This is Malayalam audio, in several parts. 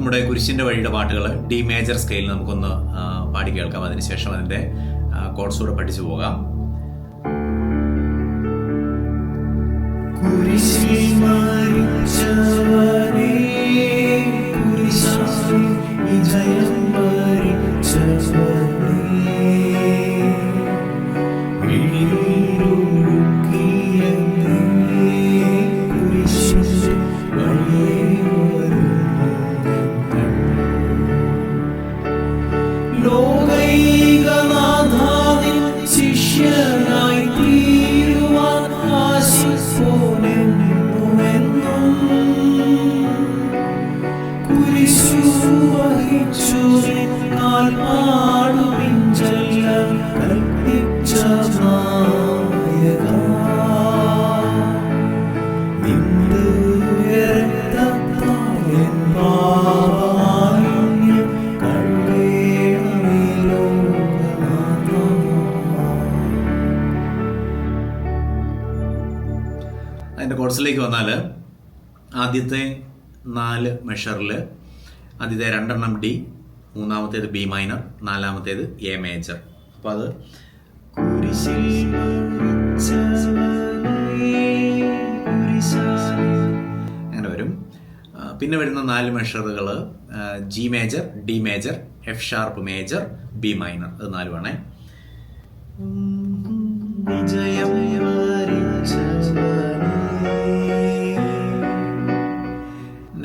നമ്മുടെ കുരിശിൻ്റെ വഴിയുടെ പാട്ടുകൾ ഡി മേജർ സ്കെയിലിൽ നമുക്കൊന്ന് പാടി കേൾക്കാം. അതിനുശേഷം അതിൻ്റെ കോഡ്സ് കൂടെ പഠിച്ചു പോകാം. അതിൻ്റെ കോഴ്സിലേക്ക് വന്നാൽ ആദ്യത്തെ 4 മെഷറിൽ ആദ്യത്തെ 2 ഡി, മൂന്നാമത്തേത് ബി മൈനർ, നാലാമത്തേത് എ മേജർ. അപ്പോൾ അത് അങ്ങനെ വരും. പിന്നെ വരുന്ന 4 മെഷറുകൾ G major, D major, F sharp major, B minor. അത് 4 വേണേ.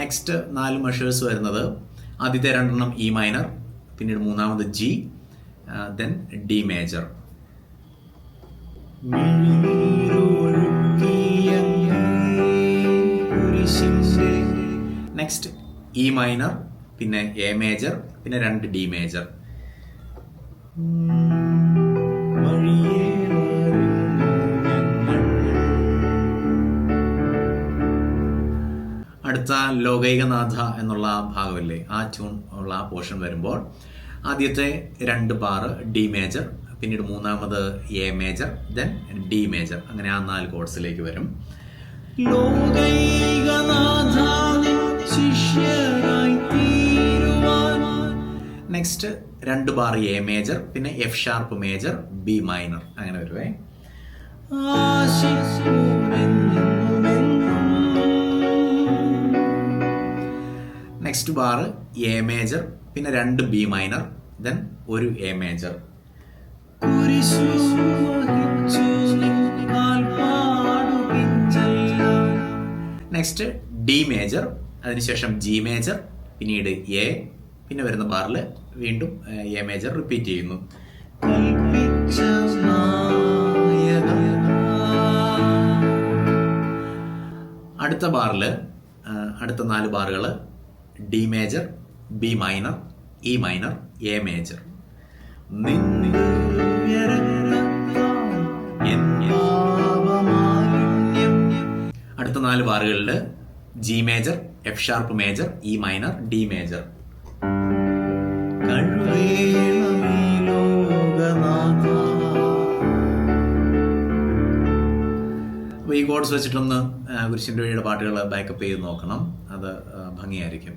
നെക്സ്റ്റ് 4 മെഷേഴ്സ് വരുന്നത് ആദ്യത്തെ 2 ഇ മൈനർ, പിന്നീട് മൂന്നാമത് G, then D major. Next E minor, പിന്നെ എ മേജർ, പിന്നെ 2 ഡി മേജർ. അടുത്ത ലോകൈകനാഥ എന്നുള്ള ഭാഗമല്ലേ, ആ ട്യൂൺ ഉള്ള ആ പോർഷൻ വരുമ്പോൾ ആദ്യത്തെ 2 ബാർ ഡി മേജർ, പിന്നീട് മൂന്നാമത് A major, then D major. അങ്ങനെ ആ 4 കോഡ്സിലേക്ക് വരും. നെക്സ്റ്റ് 2 ബാർ എ മേജർ, പിന്നെ F sharp major, B minor. അങ്ങനെ വരുവേ. നെക്സ്റ്റ് ബാർ എ മേജർ, പിന്നെ 2 B minor, then 1 A major. Next D major, അതിനുശേഷം ജി മേജർ, പിന്നീട് എ, പിന്നെ വരുന്ന ബാറിൽ വീണ്ടും എ മേജർ റിപ്പീറ്റ് ചെയ്യുന്നു. അടുത്ത ബാറിൽ അടുത്ത 4 ബാറുകൾ D major, B minor, E minor, A major. അടുത്ത 4 ബാറുകളിൽ G major, F sharp major, E minor, D major. അപ്പോൾ ഈ കോഡ്സ് വെച്ചിട്ടൊന്ന് കുരിശിൻ്റെ വഴിയുടെ പാട്ടുകൾ ബാക്കപ്പ് ചെയ്ത് നോക്കണം. അത് ഭംഗിയായിരിക്കും.